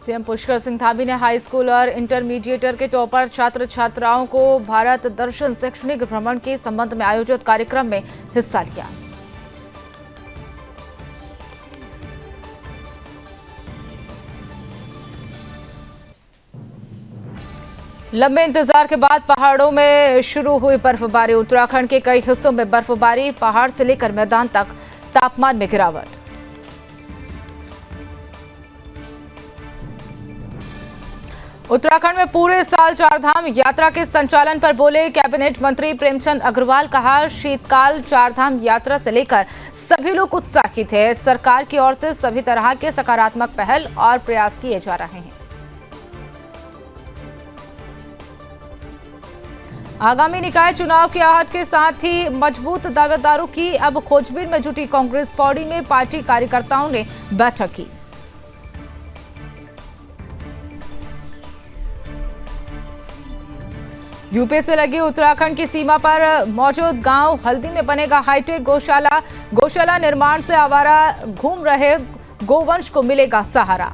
CM Pushkar Singh Dhami ने high school और intermediate के टॉपर छात्र छात्राओं को भारत दर्शन शैक्षणिक भ्रमण के संबंध में आयोजित कार्यक्रम में हिस्सा लिया। लंबे इंतजार के बाद पहाड़ों में शुरू हुई बर्फबारी। उत्तराखंड के कई हिस्सों में बर्फबारी, पहाड़ से लेकर मैदान तक तापमान में गिरावट। उत्तराखंड में पूरे साल चारधाम यात्रा के संचालन पर बोले कैबिनेट मंत्री प्रेमचंद अग्रवाल। कहा, शीतकाल चारधाम यात्रा से लेकर सभी लोग उत्साहित हैं। सरकार की ओर से सभी तरह के सकारात्मक पहल और प्रयास किए जा रहे हैं। आगामी निकाय चुनाव की आहट के साथ ही मजबूत दावेदारों की अब खोजबीन में जुटी कांग्रेस। पौड़ी में पार्टी कार्यकर्ताओं ने बैठक की। यूपी से लगी उत्तराखंड की सीमा पर मौजूद गांव हल्दी में बनेगा हाईटेक गौशाला। गौशाला निर्माण से आवारा घूम रहे गोवंश को मिलेगा सहारा।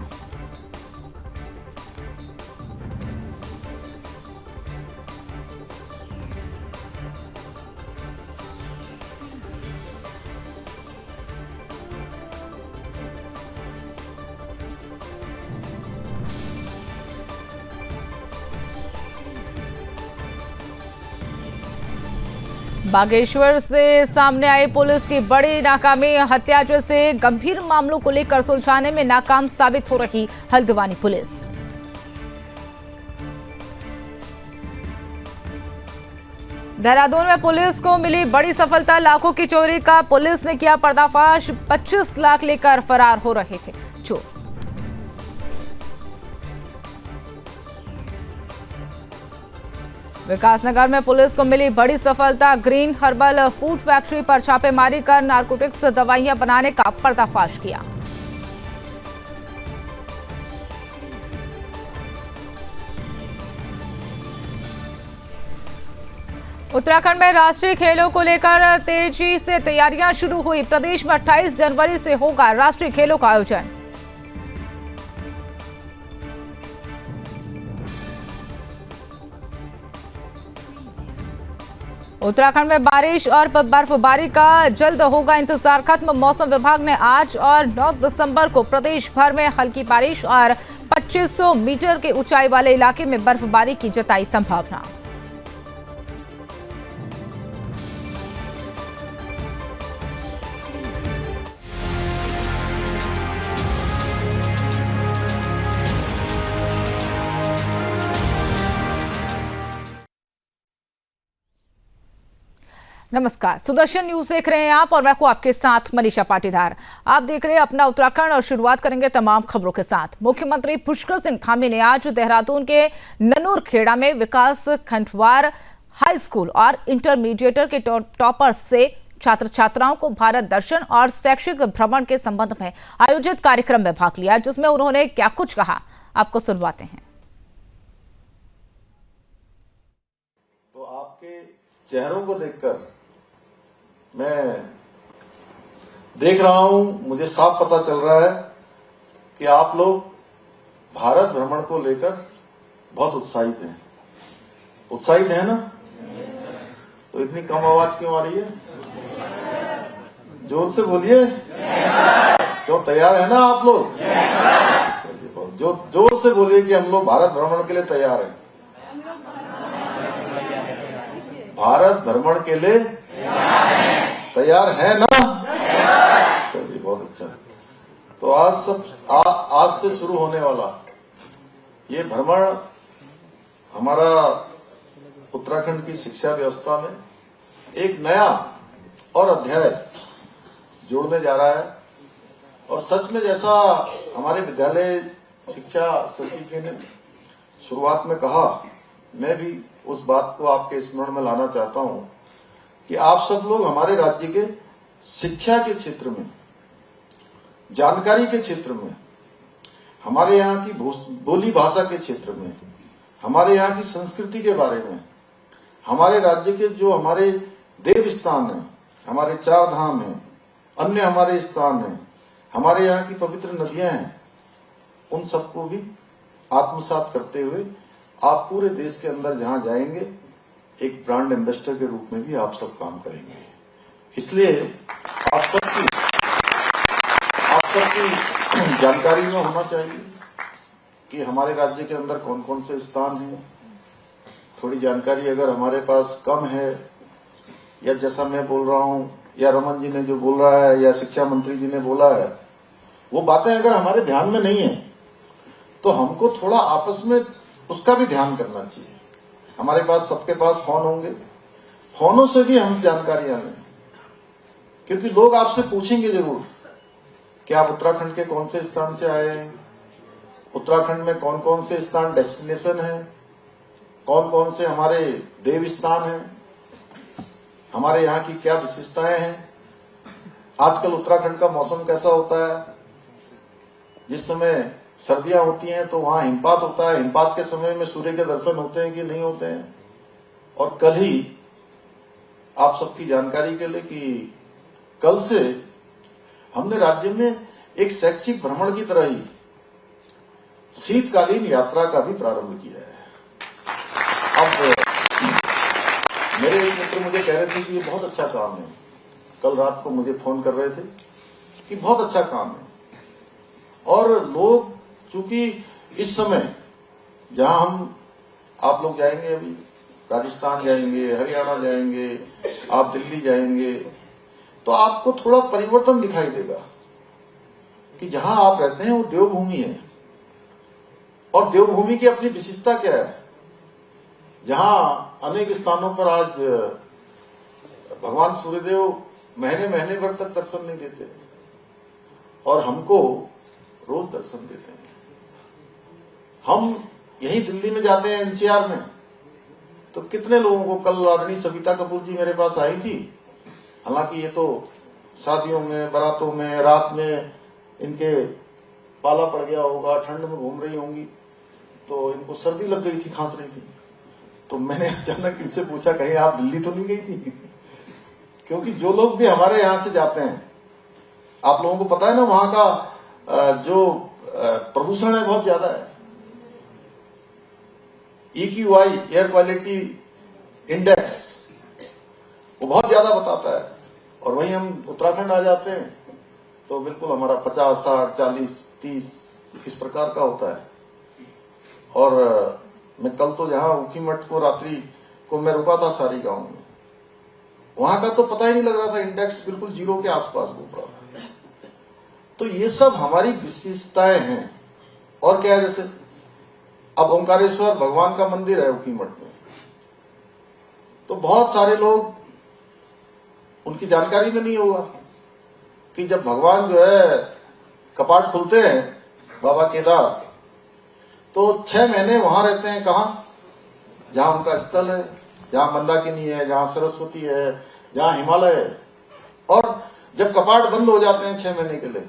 बागेश्वर से सामने आई पुलिस की बड़ी नाकामी। हत्या जैसे गंभीर मामलों को लेकर सुलझाने में नाकाम साबित हो रही हल्द्वानी पुलिस। देहरादून में पुलिस को मिली बड़ी सफलता। लाखों की चोरी का पुलिस ने किया पर्दाफाश। 25 लाख लेकर फरार हो रहे थे चोर। विकासनगर में पुलिस को मिली बड़ी सफलता। ग्रीन हर्बल फूड फैक्ट्री पर छापेमारी कर नारकोटिक्स दवाइयां बनाने का पर्दाफाश किया। उत्तराखंड में राष्ट्रीय खेलों को लेकर तेजी से तैयारियां शुरू हुई। प्रदेश में 28 जनवरी से होगा राष्ट्रीय खेलों का आयोजन। उत्तराखंड में बारिश और बर्फबारी का जल्द होगा इंतजार खत्म। मौसम विभाग ने आज और 9 दिसंबर को प्रदेश भर में हल्की बारिश और 2500 मीटर के ऊंचाई वाले इलाके में बर्फबारी की जताई संभावना। नमस्कार, सुदर्शन न्यूज देख रहे हैं आप और मैं हूं आपके साथ मनीषा पाटीदार। आप देख रहे हैं अपना उत्तराखंड और शुरुआत करेंगे तमाम खबरों के साथ। मुख्यमंत्री पुष्कर सिंह धामी ने आज देहरादून के ननूरखेड़ा में विकास खंडवार हाई स्कूल और इंटरमीडिएट के टॉपर्स से छात्र छात्राओं को भारत दर्शन और शैक्षिक भ्रमण के संबंध में आयोजित कार्यक्रम में भाग लिया, जिसमें उन्होंने क्या कुछ कहा आपको सुनवाते हैं। तो आपके चेहरों को देखकर मैं देख रहा हूं, मुझे साफ पता चल रहा है कि आप लोग भारत भ्रमण को लेकर बहुत उत्साहित हैं। उत्साहित हैं ना? तो इतनी कम आवाज क्यों आ रही है? जोर से बोलिए। क्यों, तैयार है ना आप लोग? जोर से बोलिए कि हम लोग भारत भ्रमण के लिए तैयार हैं। भारत भ्रमण के लिए तैयार है ना? चलिए, बहुत अच्छा। तो आज से शुरू होने वाला ये भ्रमण हमारा उत्तराखंड की शिक्षा व्यवस्था में एक नया और अध्याय जोड़ने जा रहा है। और सच में जैसा हमारे विद्यालय शिक्षा सचिव ने शुरुआत में कहा, मैं भी उस बात को आपके स्मरण में लाना चाहता हूं कि आप सब लोग हमारे राज्य के शिक्षा के क्षेत्र में, जानकारी के क्षेत्र में, हमारे यहाँ की बोली भाषा के क्षेत्र में, हमारे यहाँ की संस्कृति के बारे में, हमारे राज्य के जो हमारे देव स्थान हैं, हमारे चार धाम हैं, अन्य हमारे स्थान हैं, हमारे यहाँ की पवित्र नदियां हैं, उन सबको भी आत्मसात करते हुए आप पूरे देश के अंदर जहां जाएंगे एक ब्रांड एम्बेसडर के रूप में भी आप सब काम करेंगे। इसलिए आप सबकी जानकारी में होना चाहिए कि हमारे राज्य के अंदर कौन कौन से स्थान हैं। थोड़ी जानकारी अगर हमारे पास कम है, या जैसा मैं बोल रहा हूं या रमन जी ने जो बोल रहा है या शिक्षा मंत्री जी ने बोला है, वो बातें अगर हमारे ध्यान में नहीं है तो हमको थोड़ा आपस में उसका भी ध्यान करना चाहिए। हमारे पास सबके पास फोन होंगे, फोनों से भी हम जानकारियां लें, क्योंकि लोग आपसे पूछेंगे जरूर कि आप उत्तराखंड के कौन से स्थान से आए हैं, उत्तराखंड में कौन कौन से स्थान डेस्टिनेशन है, कौन कौन से हमारे देव स्थान हैं, हमारे यहाँ की क्या विशेषताएं हैं, आजकल उत्तराखंड का मौसम कैसा होता है। जिस समय सर्दियां होती हैं तो वहां हिमपात होता है, हिमपात के समय में सूर्य के दर्शन होते हैं कि नहीं होते हैं। और कल ही आप सबकी जानकारी के लिए कि कल से हमने राज्य में एक शैक्षिक भ्रमण की तरह ही शीतकालीन यात्रा का भी प्रारंभ किया है। अब मेरे एक मित्र मुझे कह रहे थे कि ये बहुत अच्छा काम है, कल रात को मुझे फोन कर रहे थे कि बहुत अच्छा काम है। और लोग चूंकि इस समय जहां आप लोग जाएंगे, अभी राजस्थान जाएंगे, हरियाणा जाएंगे, आप दिल्ली जाएंगे, तो आपको थोड़ा परिवर्तन दिखाई देगा कि जहां आप रहते हैं वो देवभूमि है। और देवभूमि की अपनी विशेषता क्या है, जहां अनेक स्थानों पर आज भगवान सूर्यदेव महीने महीने भर तक दर्शन नहीं देते और हमको रोज दर्शन देते हैं। हम यही दिल्ली में जाते हैं, एनसीआर में, तो कितने लोगों को, कल आदमी सविता कपूर जी मेरे पास आई थी, हालांकि ये तो शादियों में, बारातों में, रात में इनके पाला पड़ गया होगा, ठंड में घूम रही होंगी, तो इनको सर्दी लग गई थी, खांस रही थी। तो मैंने अचानक इनसे पूछा, कहीं आप दिल्ली तो नहीं गई थी? क्योंकि जो लोग भी हमारे यहां से जाते हैं, आप लोगों को पता है ना, वहां का जो प्रदूषण है बहुत ज्यादा है। EQI, एयर क्वालिटी इंडेक्स, वो बहुत ज्यादा बताता है। और वहीं हम उत्तराखंड आ जाते हैं तो बिल्कुल हमारा 50, 60, 40, 30 इस प्रकार का होता है। और मैं कल तो जहां ऊखीमठ को रात्रि को मैं रुका था सारी गांव में, वहां का तो पता ही नहीं लग रहा था, इंडेक्स बिल्कुल 0 के आसपास घूम रहा था। तो ये सब हमारी विशेषताएं हैं। और क्या है, जैसे अब ओंकारेश्वर भगवान का मंदिर है ऊखीमठ में, तो बहुत सारे लोग, उनकी जानकारी में नहीं होगा कि जब भगवान जो है कपाट खुलते हैं बाबा केदार, तो 6 महीने वहां रहते हैं। कहां? जहां उनका स्थल है, जहां मंदाकिनी है, जहां सरस्वती है, जहां हिमालय है। और जब कपाट बंद हो जाते हैं 6 महीने के लिए,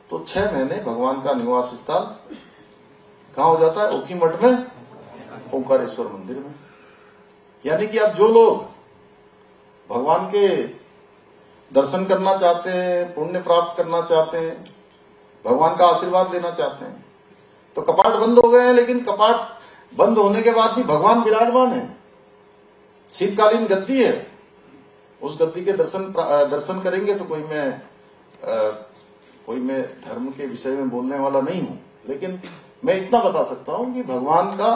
तो 6 महीने भगवान का निवास स्थल कहां हो जाता है? ऊखीमठ में, ओंकारेश्वर मंदिर में। यानी कि अब जो लोग भगवान के दर्शन करना चाहते हैं, पुण्य प्राप्त करना चाहते हैं, भगवान का आशीर्वाद लेना चाहते हैं, तो कपाट बंद हो गए हैं, लेकिन कपाट बंद होने के बाद भी भगवान विराजमान है। शीतकालीन गद्दी है, उस गद्दी के दर्शन करेंगे। तो कोई मैं धर्म के विषय में बोलने वाला नहीं हूं, लेकिन मैं इतना बता सकता हूं कि भगवान का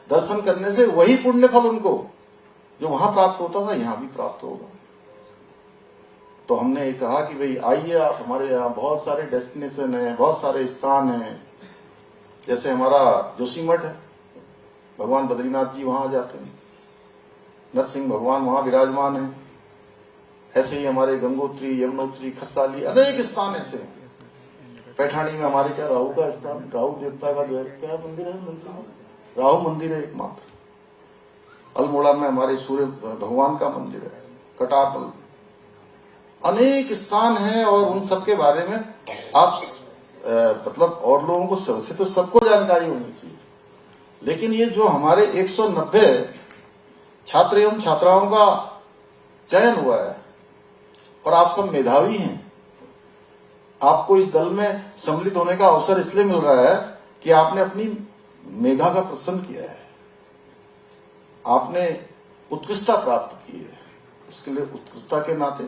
दर्शन करने से वही पुण्य फल उनको जो वहां प्राप्त होता था, यहां भी प्राप्त होगा। तो हमने कहा कि भाई आइए आप, हमारे यहाँ बहुत सारे डेस्टिनेशन है, बहुत सारे स्थान हैं। जैसे हमारा जोशीमठ है, भगवान बद्रीनाथ जी वहां जाते हैं, नरसिंह भगवान वहां विराजमान है। ऐसे ही हमारे गंगोत्री, यमुनोत्री, खरसाली, अनेक स्थान ऐसे हैं। पैठानी में हमारे क्या राहु का स्थान, राहु देवता का जो है क्या मंदिर है, राहु मंदिर है एकमात्र। अल्मोड़ा में हमारे सूर्य भगवान का मंदिर है, कटारमल, अनेक स्थान हैं। और उन सब के बारे में आप मतलब और लोगों को सबसे तो सबको जानकारी होनी चाहिए। लेकिन ये जो हमारे 190 छात्र एवं छात्राओं का चयन हुआ है, और आप सब मेधावी हैं, आपको इस दल में सम्मिलित होने का अवसर इसलिए मिल रहा है कि आपने अपनी मेधा का प्रसन्न किया है, आपने उत्कृष्टता प्राप्त की है। इसके लिए उत्कृष्टता के नाते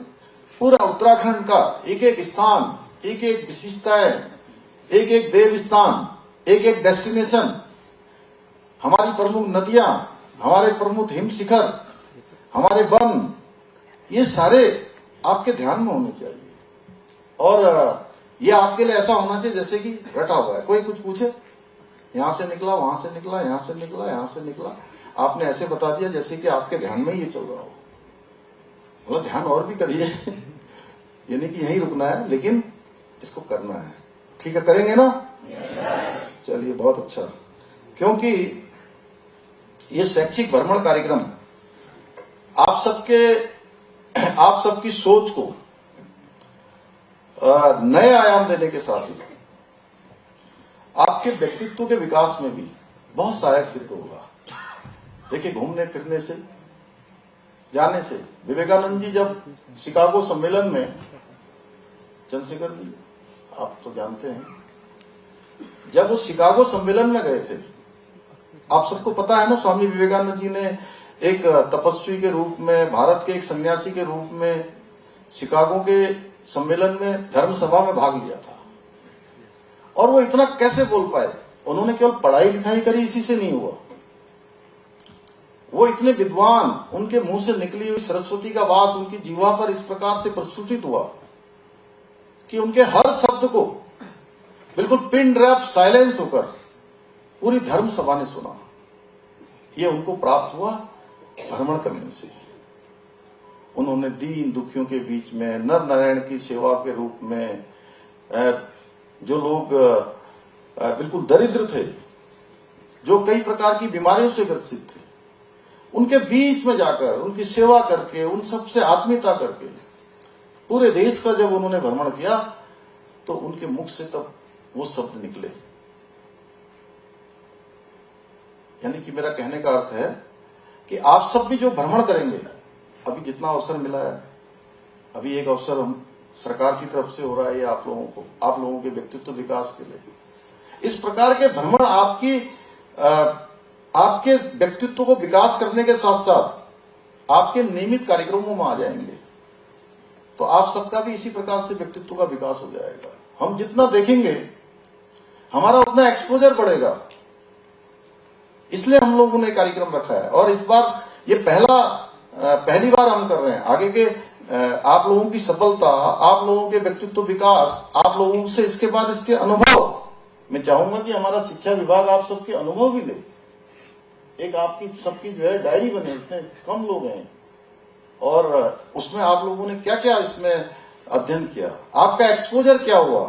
पूरा उत्तराखंड का एक एक स्थान, एक एक विशिष्टताएं, एक एक देव स्थान, एक एक डेस्टिनेशन, हमारी प्रमुख नदियां, हमारे प्रमुख हिम शिखर, हमारे वन, ये सारे आपके ध्यान में होने चाहिए। और ये आपके लिए ऐसा होना चाहिए जैसे कि रटा हुआ है, कोई कुछ पूछे, यहां से निकला, वहां से निकला, यहां से निकला, यहां से निकला, आपने ऐसे बता दिया जैसे कि आपके ध्यान में ही ये चल रहा हो। मतलब ध्यान और भी करिए, ये नहीं कि यहीं रुकना है, लेकिन इसको करना है। ठीक है, करेंगे ना? चलिए, बहुत अच्छा। क्योंकि ये शैक्षिक भ्रमण कार्यक्रम आप सबकी सोच को नए आयाम देने के साथ ही आपके व्यक्तित्व के विकास में भी बहुत सहायक सिद्ध होगा। देखिए, घूमने फिरने से, जाने से, विवेकानंद जी जब शिकागो सम्मेलन में, चंद्रशेखर जी आप तो जानते हैं, जब वो शिकागो सम्मेलन में गए थे, आप सबको पता है ना, स्वामी विवेकानंद जी ने एक तपस्वी के रूप में, भारत के एक सन्यासी के रूप में शिकागो के सम्मेलन में, धर्म सभा में भाग लिया था। और वो इतना कैसे बोल पाए? उन्होंने केवल पढ़ाई लिखाई करी, इसी से नहीं हुआ। वो इतने विद्वान, उनके मुंह से निकली हुई सरस्वती का वास उनकी जीवा पर इस प्रकार से प्रस्तुतित हुआ कि उनके हर शब्द को बिल्कुल पिन ड्रॉप साइलेंस होकर पूरी धर्म सभा ने सुना। ये उनको प्राप्त हुआ भ्रमण करने से। उन्होंने दीन दुखियों के बीच में, नर नारायण की सेवा के रूप में, जो लोग बिल्कुल दरिद्र थे, जो कई प्रकार की बीमारियों से ग्रसित थे, उनके बीच में जाकर उनकी सेवा करके, उन सबसे आत्मीयता करके पूरे देश का जब उन्होंने भ्रमण किया, तो उनके मुख से तब वो शब्द निकले। यानी कि मेरा कहने का अर्थ है कि आप सब भी जो भ्रमण करेंगे, अभी जितना अवसर मिला है, अभी एक अवसर हम सरकार की तरफ से हो रहा है, ये आप लोगों के व्यक्तित्व विकास के लिए, इस प्रकार के भ्रमण आपके व्यक्तित्व को विकास करने के साथ साथ आपके नियमित कार्यक्रमों में आ जाएंगे। तो आप सबका भी इसी प्रकार से व्यक्तित्व का विकास हो जाएगा। हम जितना देखेंगे, हमारा उतना एक्सपोजर बढ़ेगा। इसलिए हम लोगों ने कार्यक्रम रखा है। और इस बार ये पहली बार हम कर रहे हैं। आगे के आप लोगों की सफलता, आप लोगों के व्यक्तित्व विकास, आप लोगों से इसके बाद इसके अनुभव, मैं चाहूंगा कि हमारा शिक्षा विभाग आप सबके अनुभव भी ले। एक आपकी सबकी जो है डायरी बने, इतने कम लोग हैं, और उसमें आप लोगों ने क्या क्या इसमें अध्ययन किया, आपका एक्सपोजर क्या हुआ,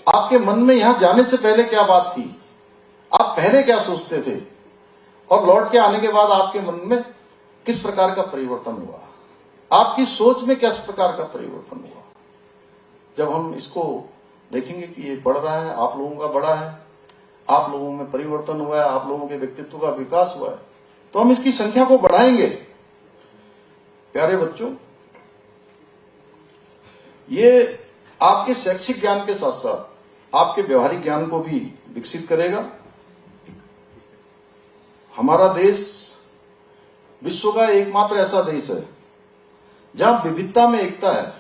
आपके मन में यहां जाने से पहले क्या बात थी, आप पहले क्या सोचते थे, और लौट के आने के बाद आपके मन में किस प्रकार का परिवर्तन हुआ, आपकी सोच में किस प्रकार का परिवर्तन हुआ। जब हम इसको देखेंगे कि ये बढ़ रहा है, आप लोगों का बढ़ा है, आप लोगों में परिवर्तन हुआ है, आप लोगों के व्यक्तित्व का विकास हुआ है, तो हम इसकी संख्या को बढ़ाएंगे। प्यारे बच्चों, ये आपके शैक्षिक ज्ञान के साथ साथ आपके व्यवहारिक ज्ञान को भी विकसित करेगा। हमारा देश विश्व का एकमात्र ऐसा देश है जहां विविधता में एकता है।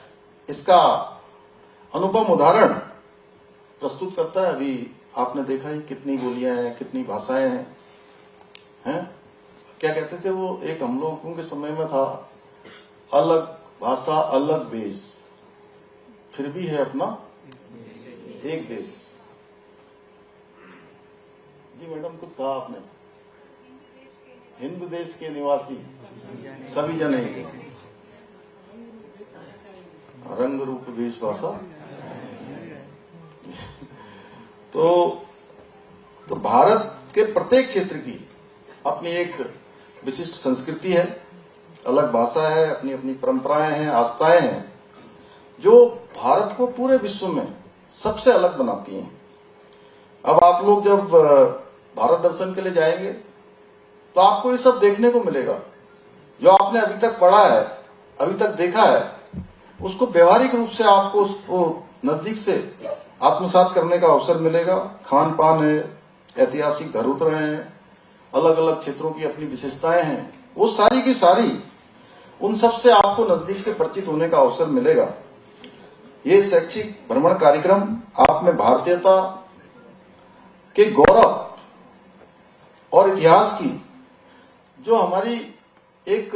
इसका अनुपम उदाहरण प्रस्तुत करता है। अभी आपने देखा ही, कितनी बोलियां हैं, कितनी भाषाएं हैं। क्या कहते थे वो, एक हम लोगों के समय में था, अलग भाषा अलग वेश, फिर भी है अपना एक देश। जी मैडम, कुछ कहा आपने? हिंदू देश के निवासी सभी जन एक हैं, रंग रूप वेश भाषा। तो भारत के प्रत्येक क्षेत्र की अपनी एक विशिष्ट संस्कृति है, अलग भाषा है, अपनी अपनी परंपराएं हैं, आस्थाएं हैं, जो भारत को पूरे विश्व में सबसे अलग बनाती हैं। अब आप लोग जब भारत दर्शन के लिए जाएंगे तो आपको ये सब देखने को मिलेगा। जो आपने अभी तक पढ़ा है, अभी तक देखा है, उसको व्यवहारिक रूप से आपको उसको नजदीक से आत्मसात करने का अवसर मिलेगा। खान पान है, ऐतिहासिक धरोहरें हैं, अलग अलग क्षेत्रों की अपनी विशेषताएं हैं, वो सारी की सारी उन सब से आपको नजदीक से परिचित होने का अवसर मिलेगा। ये शैक्षिक भ्रमण कार्यक्रम आप में भारतीयता के गौरव और इतिहास की जो हमारी एक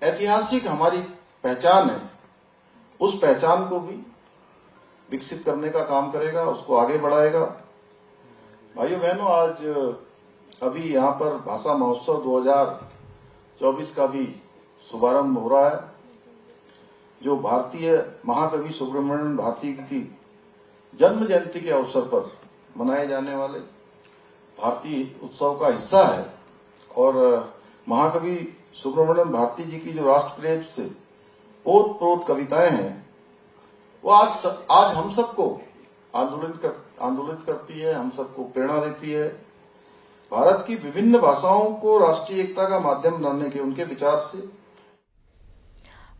ऐतिहासिक हमारी पहचान है, उस पहचान को भी विकसित करने का काम करेगा, उसको आगे बढ़ाएगा। भाइयों बहनों, आज अभी यहाँ पर भाषा महोत्सव 2024 का भी शुभारंभ हो रहा है, जो भारतीय महाकवि सुब्रमण्यम भारती की जन्म जयंती के अवसर पर मनाए जाने वाले भारतीय उत्सव का हिस्सा है। और महाकवि सुब्रमण्यम भारती जी की जो राष्ट्रप्रेम से ओतप्रोत कविताएं हैं, वो आज हम सबको आंदोलित करती है, हम सबको प्रेरणा देती है। भारत की विभिन्न भाषाओं को राष्ट्रीय एकता का माध्यम बनाने के उनके विचार से।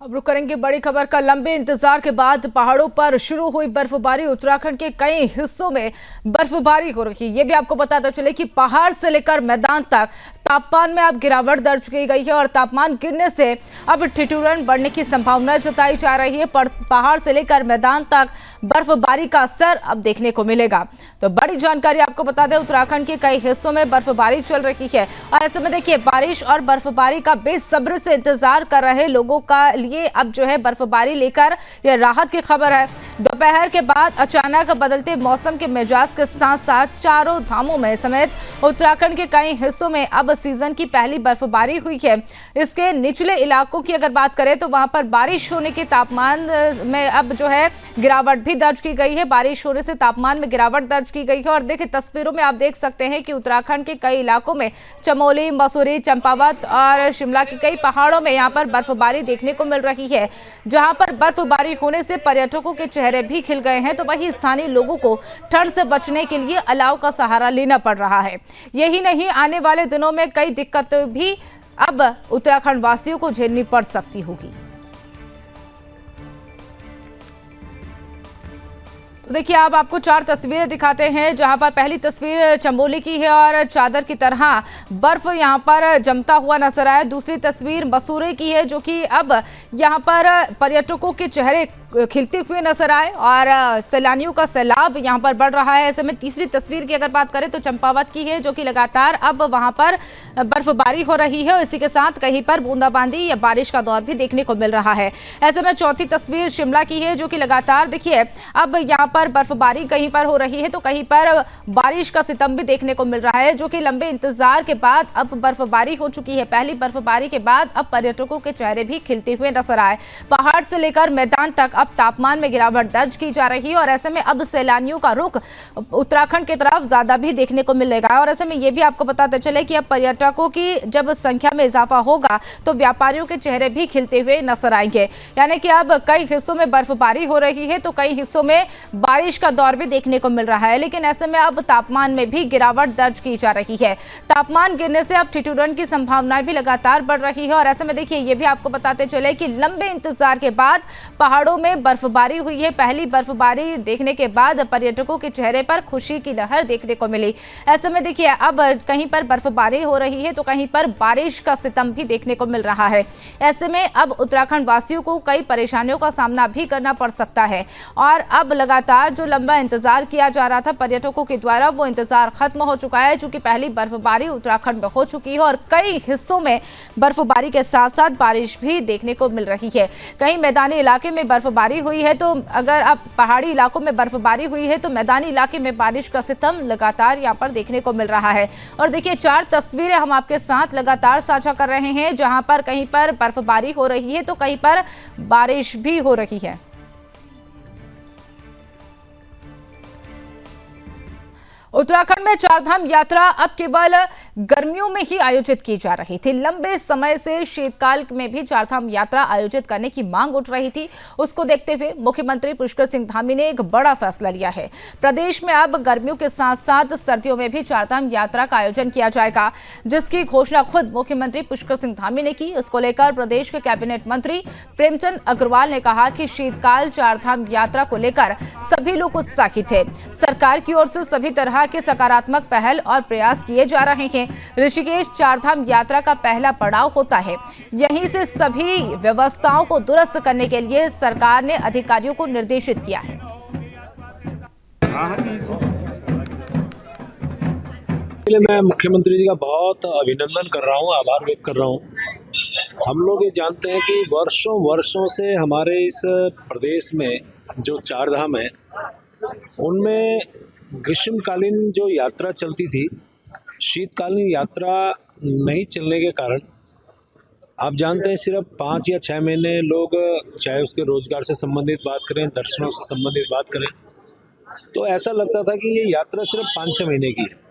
अब रुक करेंगे बड़ी खबर का। लंबे इंतजार के बाद पहाड़ों पर शुरू हुई बर्फबारी, उत्तराखंड के कई हिस्सों में बर्फबारी हो रही है। ये भी आपको बताते चले कि पहाड़ से लेकर मैदान तक तापमान में अब गिरावट दर्ज की गई है और तापमान गिरने से अब ठिठुरन बढ़ने की संभावना जताई जा रही है। पहाड़ से लेकर मैदान तक बर्फबारी का असर अब देखने को मिलेगा। तो बड़ी जानकारी आपको बता दें, उत्तराखंड के कई हिस्सों में बर्फबारी चल रही है और ऐसे में देखिए बारिश और बर्फबारी का बेसब्री से इंतजार कर रहे लोगों का लिए अब जो है बर्फबारी लेकर यह राहत की खबर है। दोपहर के बाद अचानक बदलते मौसम के मिजाज के साथ साथ चारों धामों में समेत उत्तराखंड के कई हिस्सों में अब सीजन की पहली बर्फबारी हुई है। इसके निचले इलाकों की अगर बात करें तो वहां पर बारिश होने के तापमान में अब जो है गिरावट भी दर्ज की गई है। बारिश होने से तापमान में गिरावट दर्ज की गई है और देखिए तस्वीरों में आप देख सकते हैं कि उत्तराखंड के कई इलाकों में चमोली, मसूरी, चंपावत और शिमला के कई पहाड़ों में यहां पर बर्फबारी देखने को मिल रही है। जहां पर बर्फबारी होने से पर्यटकों के चेहरे भी खिल गए हैं, तो वहीं स्थानीय लोगों को ठंड से बचने के लिए अलाव का सहारा लेना पड़ रहा है। यही नहीं, आने वाले दिनों में कई दिक्कतें भी अब उत्तराखंड वासियों को झेलनी पड़ सकती होगी। तो देखिए अब आपको चार तस्वीरें दिखाते हैं, जहां पर पहली तस्वीर चमोली की है और चादर की तरह बर्फ यहां पर जमता हुआ नजर आया। दूसरी तस्वीर मसूरी की है, जो कि अब यहां पर पर्यटकों के चेहरे खिलते हुए नजर आए और सैलानियों का सैलाब यहां पर बढ़ रहा है। ऐसे में तीसरी तस्वीर की अगर बात करें तो चंपावत की है, जो कि लगातार अब वहां पर बर्फबारी हो रही है और इसी के साथ कहीं पर बूंदाबांदी या बारिश का दौर भी देखने को मिल रहा है। ऐसे में चौथी तस्वीर शिमला की है, जो कि लगातार देखिए अब यहां पर बर्फबारी कहीं पर हो रही है तो कहीं पर बारिश का सितम भी देखने को मिल रहा है, जो कि लंबे इंतजार के बाद अब बर्फबारी हो चुकी है। पहली बर्फबारी के बाद अब पर्यटकों के चेहरे भी खिलते हुए नजर आए। पहाड़ से लेकर मैदान तक अब तापमान में गिरावट दर्ज की जा रही है और ऐसे में अब सैलानियों का रुख उत्तराखंड की तरफ ज्यादा भी देखने को मिलेगा। और ऐसे में यह भी आपको बताते चले कि अब पर्यटकों की जब संख्या में इजाफा होगा तो व्यापारियों के चेहरे भी खिलते हुए नजर आएंगे। यानी कि अब कई हिस्सों में बर्फबारी हो रही है तो कई हिस्सों में बारिश का दौर भी देखने को मिल रहा है, लेकिन ऐसे में अब तापमान में भी गिरावट दर्ज की जा रही है। तापमान गिरने से अब ठिठुरन की संभावनाएं भी लगातार बढ़ रही है और ऐसे में देखिए ये भी आपको बताते चले कि लंबे इंतजार के बाद पहाड़ों में बर्फबारी हुई है। पहली बर्फबारी देखने के बाद पर्यटकों के चेहरे पर खुशी की लहर देखने को मिली। ऐसे में देखिए अब कहीं पर बर्फबारी हो रही है तो कहीं पर बारिश का सितम भी देखने को मिल रहा है। ऐसे में अब उत्तराखंड वासियों को कई परेशानियों का सामना भी करना पड़ सकता है और अब लगातार जो लंबा इंतजार किया जा रहा था पर्यटकों के द्वारा, वो इंतजार खत्म हो चुका है, क्योंकि पहली बर्फबारी उत्तराखंड में हो चुकी है और कई हिस्सों में बर्फबारी के साथ साथ बारिश भी देखने को मिल रही है। कहीं मैदानी इलाके में बर्फबारी हुई है, तो अगर अब पहाड़ी इलाकों में बर्फबारी हुई है तो मैदानी इलाके में बारिश का सितम लगातार यहाँ पर देखने को मिल रहा है। और देखिए चार तस्वीरें हम आपके साथ लगातार साझा कर रहे हैं, जहां पर कहीं पर बर्फबारी हो रही है तो कहीं पर बारिश भी हो रही है। उत्तराखंड में चारधाम यात्रा अब केवल गर्मियों में ही आयोजित की जा रही थी। लंबे समय से शीतकाल में भी चारधाम यात्रा आयोजित करने की मांग उठ रही थी। उसको देखते हुए मुख्यमंत्री पुष्कर सिंह धामी ने एक बड़ा फैसला लिया है। प्रदेश में अब गर्मियों के साथ साथ सर्दियों में भी चारधाम यात्रा का आयोजन किया जाएगा, जिसकी घोषणा खुद मुख्यमंत्री पुष्कर सिंह धामी ने की। इसको लेकर प्रदेश के कैबिनेट मंत्री प्रेमचंद अग्रवाल ने कहा कि शीतकाल चारधाम यात्रा को लेकर सभी लोग उत्साहित थे। सरकार की ओर से सभी तरह के सकारात्मक पहल और प्रयास किए जा रहे हैं। ऋषिकेश चारधाम यात्रा का पहला पड़ाव होता है। यहीं से सभी व्यवस्थाओं को दुरुस्त करने के लिए सरकार ने अधिकारियों को निर्देशित किया है। मैं मुख्यमंत्री जी का बहुत अभिनंदन कर रहा हूँ, आभार व्यक्त कर रहा हूँ। हम लोग ये जानते हैं कि वर्षों वर्षों से हमारे इस प्रदेश में जो चार धाम है उनमें ग्रीष्मकालीन जो यात्रा चलती थी, शीतकालीन यात्रा नहीं चलने के कारण आप जानते हैं सिर्फ 5 या 6 महीने लोग, चाहे उसके रोजगार से संबंधित बात करें, दर्शनों से संबंधित बात करें, तो ऐसा लगता था कि ये यात्रा सिर्फ 5-6 महीने की है।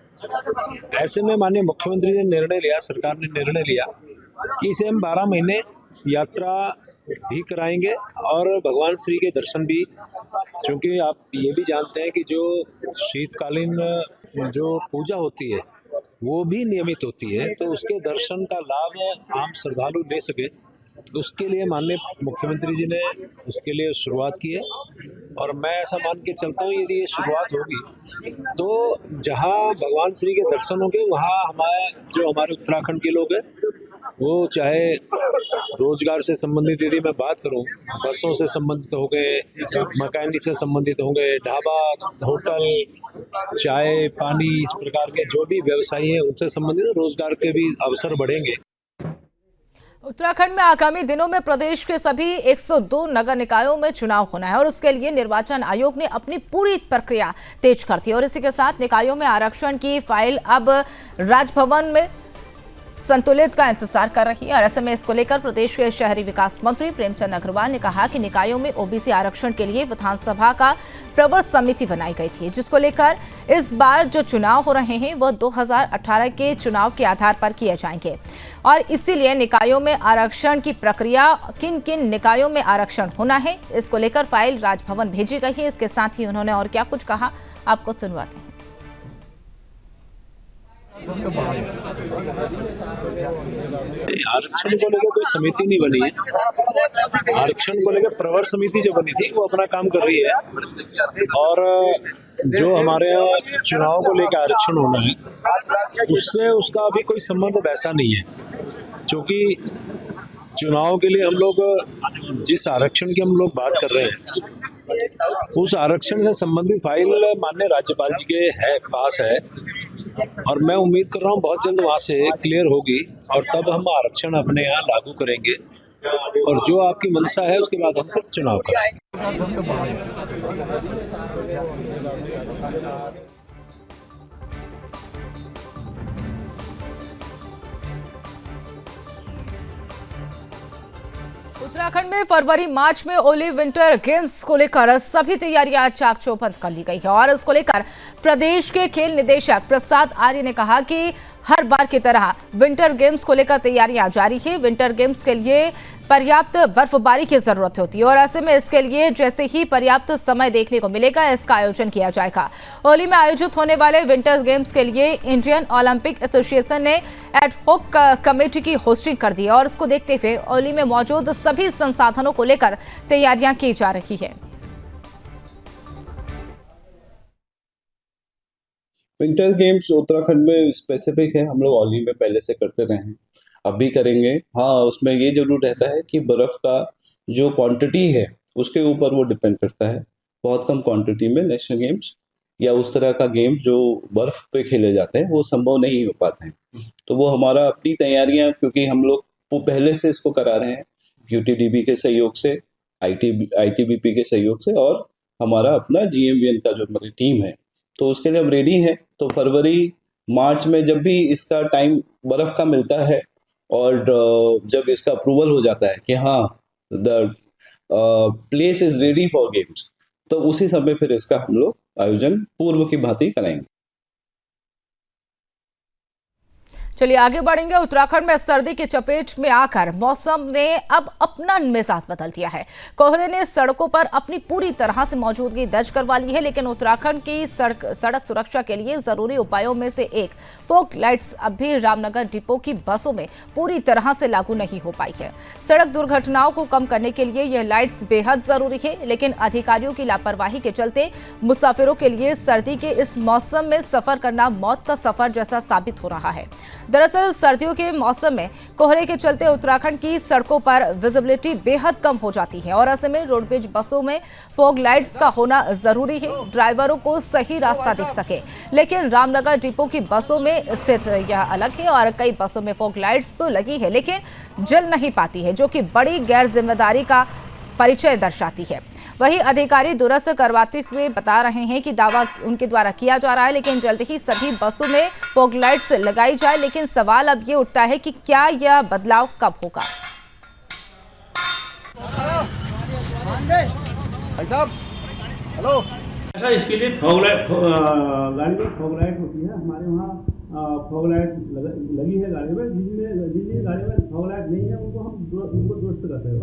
ऐसे में माननीय मुख्यमंत्री ने निर्णय लिया, सरकार ने निर्णय लिया कि इसे हम 12 महीने यात्रा भी कराएंगे और भगवान श्री के दर्शन भी, क्योंकि आप ये भी जानते हैं कि जो शीतकालीन जो पूजा होती है वो भी नियमित होती है, तो उसके दर्शन का लाभ आम श्रद्धालु ले सके, उसके लिए माननीय मुख्यमंत्री जी ने उसके लिए शुरुआत की है। और मैं ऐसा मान के चलता हूँ यदि ये शुरुआत होगी तो जहाँ भगवान श्री के दर्शन होंगे वहाँ हमारे उत्तराखंड के लोग हैं, वो चाहे रोजगार से संबंधित यदि मैं बात करूं, बसों से संबंधित हो गए, मैकेनिक से संबंधित हो गए, ढाबा, होटल, चाय, पानी, इस प्रकार के जो भी व्यवसायी हैं उनसे संबंधित रोजगार के भी अवसर बढ़ेंगे। उत्तराखंड में आगामी दिनों में प्रदेश के सभी 102 नगर निकायों में चुनाव होना है और उसके लिए निर्वाचन आयोग ने अपनी पूरी प्रक्रिया तेज कर दी और इसी के साथ निकायों में आरक्षण की फाइल अब राजभवन में संतुलित का इंतजार कर रही है। और ऐसे में इसको लेकर प्रदेश के शहरी विकास मंत्री प्रेमचंद अग्रवाल ने कहा कि निकायों में ओबीसी आरक्षण के लिए विधानसभा का प्रवर समिति बनाई गई थी, जिसको लेकर इस बार जो चुनाव हो रहे हैं वह 2018 के चुनाव के आधार पर किए जाएंगे और इसीलिए निकायों में आरक्षण की प्रक्रिया, किन किन निकायों में आरक्षण होना है, इसको लेकर फाइल राजभवन भेजी गई है। इसके साथ ही उन्होंने और क्या कुछ कहा, आपको सुनवाते हैं। आरक्षण को लेकर कोई समिति नहीं बनी है। आरक्षण को लेकर प्रवर समिति जो बनी थी वो अपना काम कर रही है और जो हमारे यहाँ चुनाव को लेकर आरक्षण होना है उससे उसका अभी कोई संबंध वैसा नहीं है, क्योंकि चुनाव के लिए हम लोग जिस आरक्षण की हम लोग बात कर रहे हैं उस आरक्षण से संबंधित फाइल माननीय राज्यपाल जी के पास है और मैं उम्मीद कर रहा हूँ बहुत जल्द वहाँ से क्लियर होगी और तब हम आरक्षण अपने यहाँ लागू करेंगे और जो आपकी मंशा है उसके बाद हम फिर चुनाव कराएंगे। उत्तराखंड में फरवरी मार्च में ओली विंटर गेम्स को लेकर सभी तैयारियां चाक चौबंद कर ली गई है और इसको लेकर प्रदेश के खेल निदेशक प्रसाद आर्य ने कहा कि हर बार की तरह विंटर गेम्स को लेकर तैयारियां जारी है। विंटर गेम्स के लिए पर्याप्त बर्फबारी की जरूरत होती है और ऐसे में इसके लिए जैसे ही पर्याप्त समय देखने को मिलेगा इसका आयोजन किया जाएगा। ओली में आयोजित होने वाले विंटर गेम्स के लिए इंडियन ओलंपिक एसोसिएशन ने एड हॉक कमेटी की होस्टिंग कर दी है और इसको देखते हुए ओली में मौजूद सभी संसाधनों को लेकर तैयारियां की जा रही है। विंटर गेम्स उत्तराखंड में स्पेसिफिक है, हम लोग औली में पहले से करते रहे हैं, अब भी करेंगे। हाँ, उसमें ये जरूर रहता है कि बर्फ का जो क्वांटिटी है उसके ऊपर वो डिपेंड करता है। बहुत कम क्वांटिटी में नेशनल गेम्स या उस तरह का गेम जो बर्फ पे खेले जाते हैं वो संभव नहीं हो पाते हैं। तो वो हमारा अपनी तैयारियां, क्योंकि हम लोग पहले से इसको करा रहे हैं यूटीडीबी के सहयोग से, आईटीबीपी के सहयोग से और हमारा अपना जीएमवीएन का जो हमारी टीम है, तो उसके लिए हम रेडी हैं। तो फरवरी मार्च में जब भी इसका टाइम बर्फ का मिलता है और जब इसका अप्रूवल हो जाता है कि हाँ the place is ready for games, तो उसी समय फिर इसका हम लोग आयोजन पूर्व की भांति कराएंगे। चलिए आगे बढ़ेंगे। उत्तराखंड में सर्दी की चपेट में आकर मौसम ने अब अपना मिजाज बदल दिया है। कोहरे ने सड़कों पर अपनी पूरी तरह से मौजूदगी दर्ज करवा ली है, लेकिन उत्तराखंड की सड़क सुरक्षा के लिए जरूरी उपायों में से एक फोक लाइट्स अब भी रामनगर डिपो की बसों में पूरी तरह से लागू नहीं हो पाई है। सड़क दुर्घटनाओं को कम करने के लिए यह लाइट्स बेहद जरूरी है, लेकिन अधिकारियों की लापरवाही के चलते मुसाफिरों के लिए सर्दी के इस मौसम में सफर करना मौत का सफर जैसा साबित हो रहा है। दरअसल सर्दियों के मौसम में कोहरे के चलते उत्तराखंड की सड़कों पर विजिबिलिटी बेहद कम हो जाती है और ऐसे में रोडवेज बसों में फॉग लाइट्स का होना जरूरी है, ड्राइवरों को सही रास्ता दिख सके। लेकिन रामनगर डिपो की बसों में स्थित यह अलग है और कई बसों में फॉग लाइट्स तो लगी है लेकिन जल नहीं पाती है, जो कि बड़ी गैर जिम्मेदारी का परिचय दर्शाती है। वहीं अधिकारी दुरुस्त करवाते हुए बता रहे हैं कि दावा उनके द्वारा किया जा रहा है, लेकिन जल्द ही सभी बसों में फॉग लाइट्स लगाई जाए। लेकिन सवाल अब ये उठता है कि क्या यह बदलाव कब होगा। भाई साहब हेलो। अच्छा, इसके लिए फॉग लाइट गाड़ी में फॉग लाइट होती है। हमारे वहाँ फॉग लाइट लगी है गाड़ी में। जिन गाड़ी में फॉग लाइट नहीं है उनको दुरुस्त करते हैं।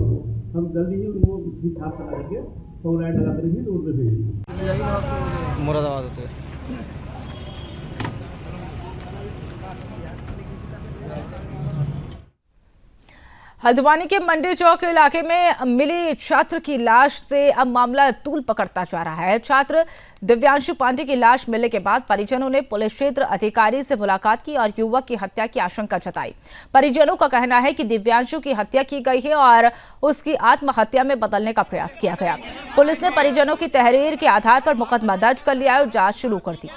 हम जल्दी ही उनको ठीक ठाक करा करके फॉग लाइट लगा करके रोड पे भेजेंगे। मुरादाबाद होते हैं। हल्द्वानी के मंडी चौक इलाके में मिली छात्र की लाश से अब मामला तूल पकड़ता जा रहा है। छात्र दिव्यांशु पांडे की लाश मिलने के बाद परिजनों ने पुलिस क्षेत्र अधिकारी से मुलाकात की और युवक की हत्या की आशंका जताई। परिजनों का कहना है कि दिव्यांशु की हत्या की गई है और उसकी आत्महत्या में बदलने का प्रयास किया गया। पुलिस ने परिजनों की तहरीर के आधार पर मुकदमा दर्ज कर लिया और जांच शुरू कर दी।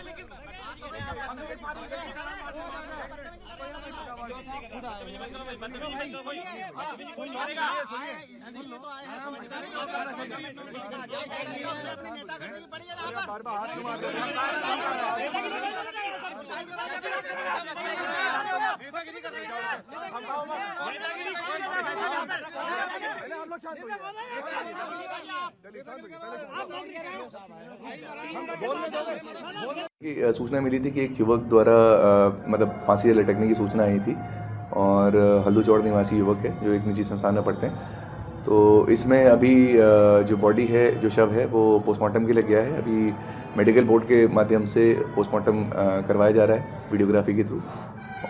सूचना मिली थी कि एक युवक द्वारा मतलब फांसी से लटकने की सूचना आई थी और हल्दू चौड़ निवासी युवक है जो एक निजी संस्थान में पढ़ते हैं। तो इसमें अभी जो बॉडी है, जो शव है, वो पोस्टमार्टम के लिए गया है। अभी मेडिकल बोर्ड के माध्यम से पोस्टमार्टम करवाया जा रहा है वीडियोग्राफी के थ्रू,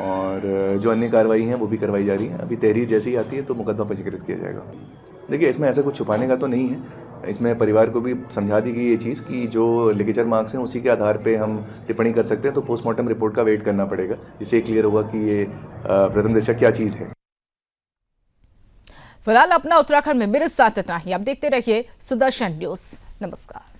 और जो अन्य कार्रवाई हैं वो भी करवाई जा रही हैं। अभी तहरीर जैसे ही आती है तो मुकदमा पंजीकृत किया जाएगा। देखिए, इसमें ऐसा कुछ छुपाने का तो नहीं है। इसमें परिवार को भी समझा दी गई ये चीज़ कि जो लिखित मार्क्स हैं उसी के आधार पे हम टिप्पणी कर सकते हैं। तो पोस्टमार्टम रिपोर्ट का वेट करना पड़ेगा, जिससे क्लियर होगा कि ये प्रथम दृष्टया क्या चीज़ है। फिलहाल अपना उत्तराखंड में मेरे साथ इतना ही। आप देखते रहिए सुदर्शन न्यूज़। नमस्कार।